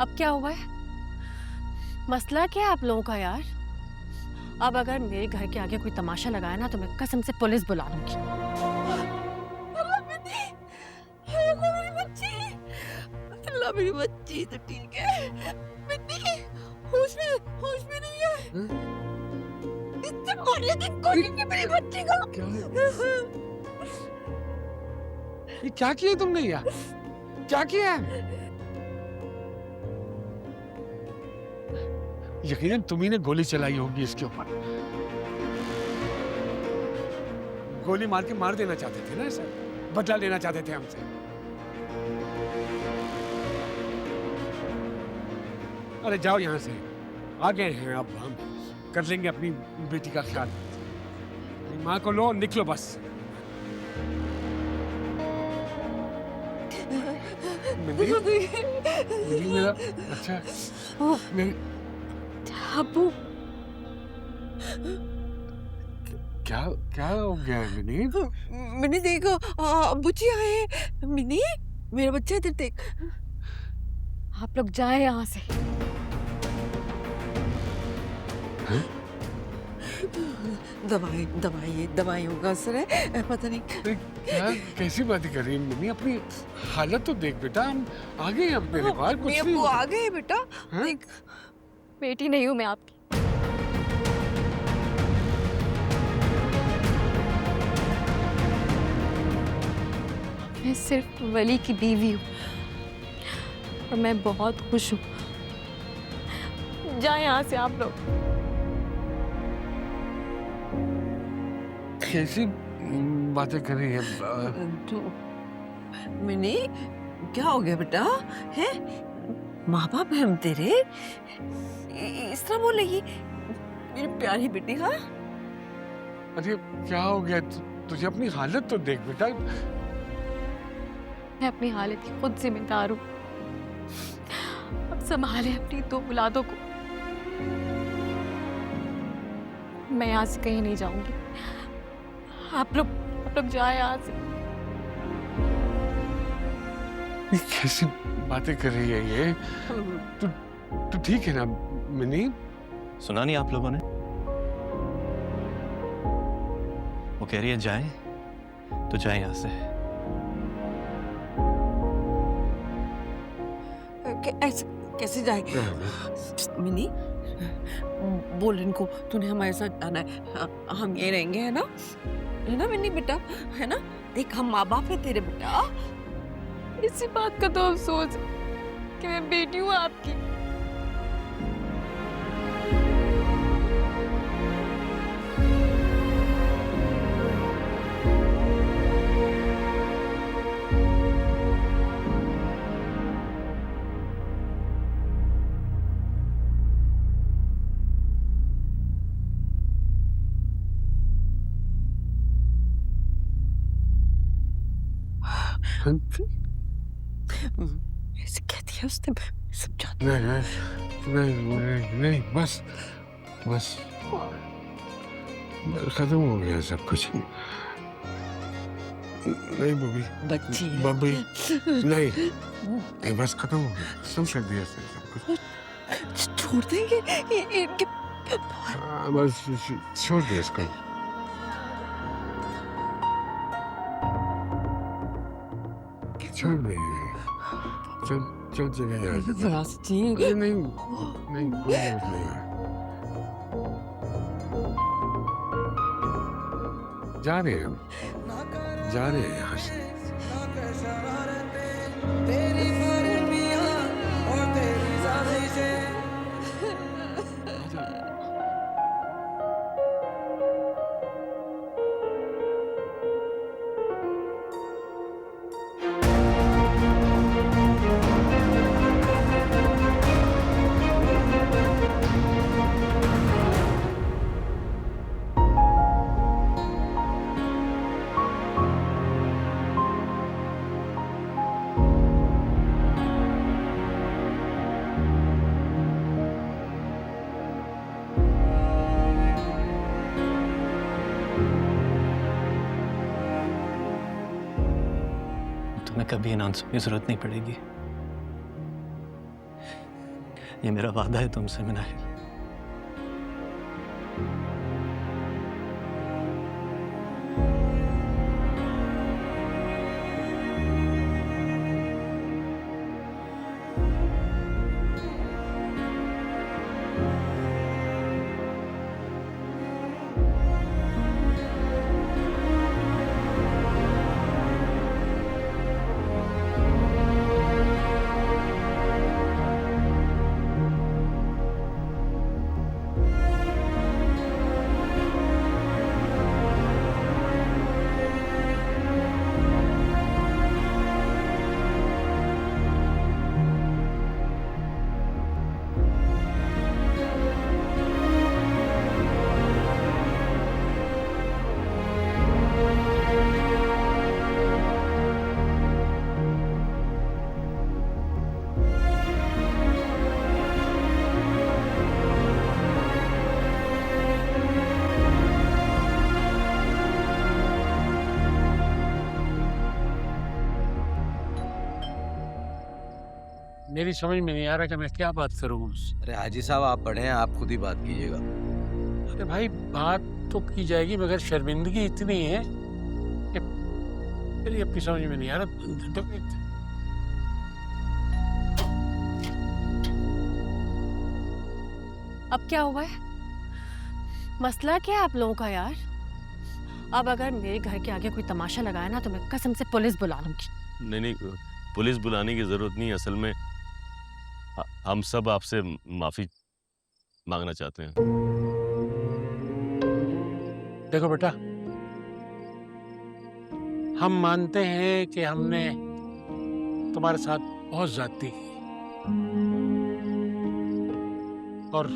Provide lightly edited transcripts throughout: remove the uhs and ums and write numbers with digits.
अब क्या हुआ है? मसला क्या है आप लोगों का यार? अब अगर मेरे घर के आगे कोई तमाशा लगाया ना तो मैं कसम से पुलिस बुला लूंगी। अल्लाह मेरी बच्ची तो ठीक है। मिन्नी होश में नहीं है। इससे मारिए दिन को नहीं मेरी बच्ची को। ये क्या किया तुमने यार? क्या किया है? यकीनन तुम्ही ने गोली चलाई होगी इसके ऊपर। गोली मार के मार देना चाहते थे ना इसे, बदला लेना चाहते थे हमसे। अरे जाओ यहाँ से, आ गए हैं अब हम कर लेंगे अपनी बेटी का ख्याल। अपनी माँ को लो, निकलो बस। मिली मेरा अच्छा मेरी अबू क्या क्या हो गया है मिनी? मिनी देखो अब्बू जी आए हैं। मिनी मेरा बच्चा इधर देख। आप लोग जाए यहाँ से। दवाइयों का असर है, पता नहीं। क्या कैसी बातें कर रही है मिनी? अपनी हालत तो देख बेटा, हम आ गए हैं अपने रिवाज। कुछ नहीं अब्बू होगा। आ गए बेटा। हाँ? देख बेटी नहीं हूं मैं आपकी। मैं सिर्फ वली की बीवी हूँ और मैं बहुत खुश हूँ। जाए यहाँ से आप लोग। कैसी बातें कर रही है? तो मिनी क्या हो गया बेटा? है माँ बाप है हम तेरे, इस तरह बोलेगी मेरी प्यारी बेटी। हाँ अरे क्या हो गया? तुझे अपनी हालत तो देख बेटा। मैं अपनी हालत की खुद जिम्मेदार हूँ। अब संभाले अपनी दो औलादों को। मैं यहाँ से कहीं नहीं जाऊंगी। आप लोग जाए यहाँ से। ये कैसी बातें कर रही है ये? तू ठीक है ना मिनी? सुना नहीं आप लोगों ने? वो कह रही है जाए तो जाए यहाँ से। ऐसे कैसे जाए? मिनी बोल इनको तूने हमारे साथ आना है, हम ये रहेंगे, है ना मिनी बेटा, है ना? देख हम माँ बाप है तेरे बेटा। इसी बात का तो अफसोस है कि मैं बेटी हूँ आपकी। ऐसे कह दिया उसने, मैं समझाती नहीं बस बस खत्म हो गया सब कुछ। नहीं बबी, बच्ची बबी नहीं बस खत्म हो गया, सब कर दिया सब कुछ। छोड़ देंगे इनके। बस छोड़ दे इसको। छोड़ दे, चल चल चले जाए। नहीं नहीं कोई जरूरत नहीं है। जा रहे हैं हम, जा रहे हैं यहाँ से। तुम्हें कभी इन आंसू की जरूरत नहीं पड़ेगी। ये मेरा वादा है तुमसे मिनाहिल। मेरी समझ में नहीं आ रहा कि मैं क्या बात करूँ उससे। अरे हाजी साहब आप बड़े हैं, आप खुद ही बात कीजिएगा। अरे भाई बात तो की जाएगी मगर शर्मिंदगी इतनी है कि मेरी अपनी समझ में नहीं आ रहा। अब क्या हुआ है? मसला क्या है आप लोगों का यार? अब अगर मेरे घर के आगे कोई तमाशा लगाया ना तो मैं कसम से पुलिस बुला लूंगी। नहीं पुलिस बुलाने की जरूरत नहीं। असल में हम सब आपसे माफी मांगना चाहते हैं। देखो बेटा, हम मानते हैं कि हमने तुम्हारे साथ बहुत ज्यादती की और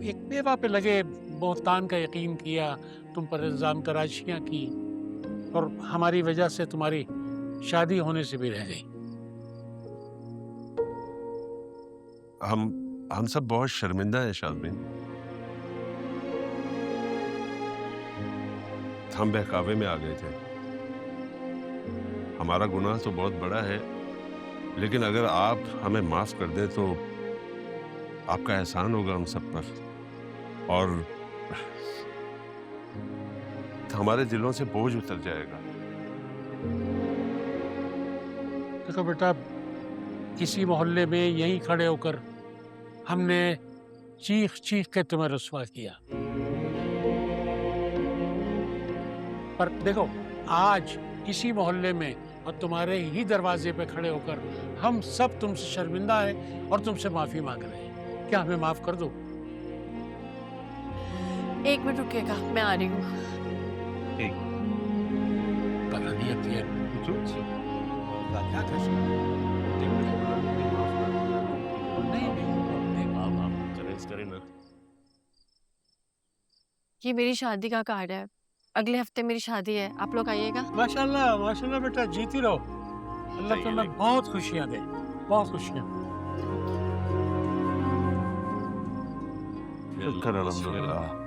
एक बेवा पे लगे बोहतान का यकीन किया, तुम पर इल्जाम तराशियां की और हमारी वजह से तुम्हारी शादी होने से भी रह गई। हम सब बहुत शर्मिंदा हैं शादबिन। हम बहकावे में आ गए थे। हमारा गुनाह तो बहुत बड़ा है, लेकिन अगर आप हमें माफ कर दें तो आपका एहसान होगा हम सब पर और हमारे दिलों से बोझ उतर जाएगा। देखो बेटा, किसी मोहल्ले में यहीं खड़े होकर हमने चीख चीख के तुम्हें रुस्वा किया, पर देखो आज इसी मोहल्ले में और तुम्हारे ही दरवाजे पे खड़े होकर हम सब तुमसे शर्मिंदा हैं और तुमसे माफी मांग रहे हैं। क्या हमें माफ कर दो? एक मिनट रुकिएगा, मैं आ रही हूँ। पता नहीं अब ये क्या कर करें ना। ये मेरी शादी का कार्ड है, अगले हफ्ते मेरी शादी है, आप लोग आइएगा। माशाल्लाह माशाल्लाह बेटा, जीती रहो। अल्लाह तुम्हें बहुत खुशियां दे, बहुत खुशियां। शुक्र अल्हम्दुलिल्लाह।